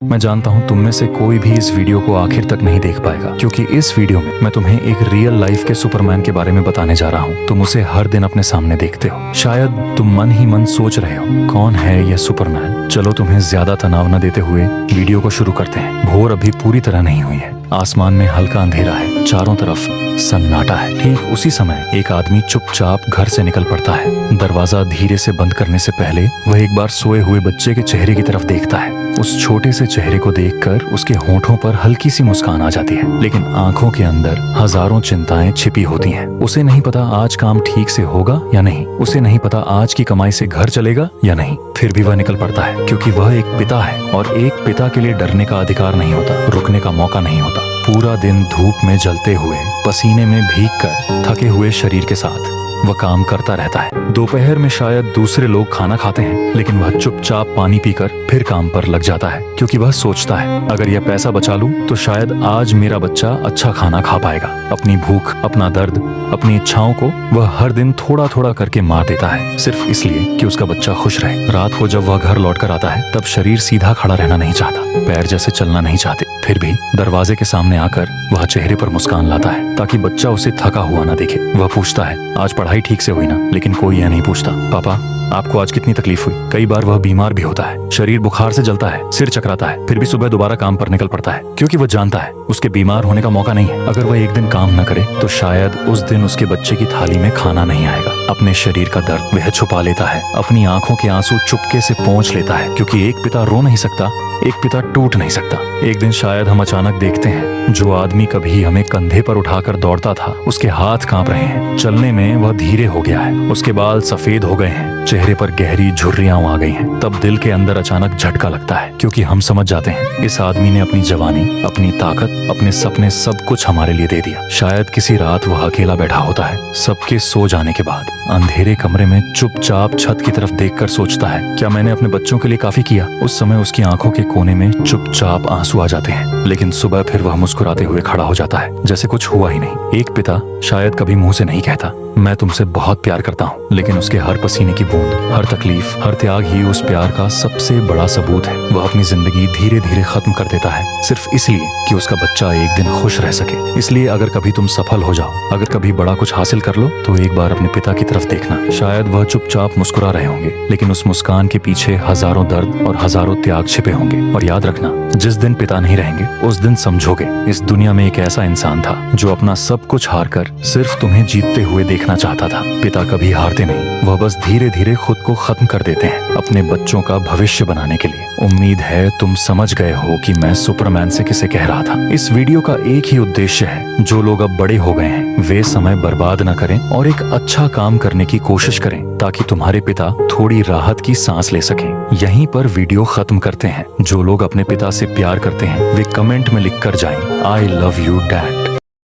मैं जानता हूँ तुम में से कोई भी इस वीडियो को आखिर तक नहीं देख पाएगा, क्योंकि इस वीडियो में मैं तुम्हें एक रियल लाइफ के सुपरमैन के बारे में बताने जा रहा हूँ। तुम उसे हर दिन अपने सामने देखते हो। शायद तुम मन ही मन सोच रहे हो, कौन है यह सुपरमैन। चलो तुम्हें ज्यादा तनाव न देते हुए वीडियो को शुरू करते हैं। भोर अभी पूरी तरह नहीं हुई है, आसमान में हल्का अंधेरा है, चारों तरफ सन्नाटा है। ठीक उसी समय एक आदमी चुपचाप घर से निकल पड़ता है। दरवाजा धीरे से बंद करने से पहले वह एक बार सोए हुए बच्चे के चेहरे की तरफ देखता है। उस छोटे से चेहरे को देखकर उसके होंठों पर हल्की सी मुस्कान आ जाती है, लेकिन आंखों के अंदर हजारों चिंताएं छिपी होती हैं। उसे नहीं पता आज काम ठीक से होगा या नहीं, उसे नहीं पता आज की कमाई से घर चलेगा या नहीं। फिर भी वह निकल पड़ता है, क्योंकि वह एक पिता है और एक पिता के लिए डरने का अधिकार नहीं होता, रुकने का मौका नहीं होता। पूरा दिन धूप में जलते हुए, पसीने में भीगकर, थके हुए शरीर के साथ वह काम करता रहता है। दोपहर में शायद दूसरे लोग खाना खाते हैं, लेकिन वह चुपचाप पानी पीकर फिर काम पर लग जाता है, क्योंकि वह सोचता है अगर यह पैसा बचा लूं तो शायद आज मेरा बच्चा अच्छा खाना खा पाएगा। अपनी भूख, अपना दर्द, अपनी इच्छाओं को वह हर दिन थोड़ा थोड़ा करके मार देता है, सिर्फ इसलिए कि उसका बच्चा खुश रहे। रात को जब वह घर लौट कर आता है, तब शरीर सीधा खड़ा रहना नहीं चाहता, पैर जैसे चलना नहीं चाहते। फिर भी दरवाजे के सामने आकर वह चेहरे पर मुस्कान लाता है, ताकि बच्चा उसे थका हुआ न देखे। वह पूछता है, आज पढ़ाई ठीक से हुई ना? लेकिन कोई यह नहीं पूछता, पापा आपको आज कितनी तकलीफ हुई? कई बार वह बीमार भी होता है, शरीर बुखार से जलता है, सिर चकराता है, फिर भी सुबह दोबारा काम पर निकल पड़ता है, क्योंकि वह जानता है उसके बीमार होने का मौका नहीं है। अगर वह एक दिन काम न करे तो शायद उस दिन उसके बच्चे की थाली में खाना नहीं आएगा। अपने शरीर का दर्द वह छुपा लेता है, अपनी आंखों के आंसू चुपके से पोंछ लेता है, क्योंकि एक पिता रो नहीं सकता, एक पिता टूट नहीं सकता। एक दिन शायद हम अचानक देखते हैं, जो आदमी कभी हमें कंधे पर उठाकर दौड़ता था, उसके हाथ कांप रहे हैं, चलने में वह धीरे हो गया है, उसके बाल सफेद हो गए हैं, चेहरे पर गहरी झुर्रियां आ गई हैं। तब दिल के अंदर अचानक झटका लगता है, क्योंकि हम समझ जाते हैं इस आदमी ने अपनी जवानी, अपनी ताकत, अपने सपने, सब कुछ हमारे लिए दे दिया। शायद किसी रात वह अकेला बैठा होता है, सबके सो जाने के बाद, अंधेरे कमरे में चुपचाप छत की तरफ देखकर सोचता है, क्या मैंने अपने बच्चों के लिए काफी किया? उस समय उसकी आंखों के कोने में चुपचाप आंसू आ जाते हैं, लेकिन सुबह फिर वह मुस्कुराते हुए खड़ा हो जाता है, जैसे कुछ हुआ ही नहीं। एक पिता शायद कभी मुंह से नहीं कहता, मैं तुमसे बहुत प्यार करता हूँ, लेकिन उसके हर पसीने की बूंद, हर तकलीफ, हर त्याग ही उस प्यार का सबसे बड़ा सबूत है। वह अपनी जिंदगी धीरे धीरे खत्म कर देता है, सिर्फ इसलिए कि उसका बच्चा एक दिन खुश रह सके। इसलिए अगर कभी तुम सफल हो जाओ, अगर कभी बड़ा कुछ हासिल कर लो, तो एक बार अपने पिता की तरफ देखना। शायद वह चुपचाप मुस्कुरा रहे होंगे, लेकिन उस मुस्कान के पीछे हजारों दर्द और हजारों त्याग छिपे होंगे। और याद रखना, जिस दिन पिता नहीं रहेंगे, उस दिन समझोगे इस दुनिया में एक ऐसा इंसान था जो अपना सब कुछ हार कर सिर्फ तुम्हें जीतते हुए देखना चाहता था। पिता कभी हारते नहीं, वह बस धीरे धीरे खुद को खत्म कर देते हैं अपने बच्चों का भविष्य बनाने के लिए। उम्मीद है तुम समझ गए हो कि मैं सुपरमैन से किसे कह रहा था। इस वीडियो का एक ही उद्देश्य है, जो लोग अब बड़े हो गए हैं वे समय बर्बाद न करें और एक अच्छा काम करने की कोशिश करें, ताकि तुम्हारे पिता थोड़ी राहत की सांस ले सकें। यहीं पर वीडियो खत्म करते हैं। जो लोग अपने पिता से प्यार करते हैं वे कमेंट में लिख कर जाएं, आई लव यू डैड।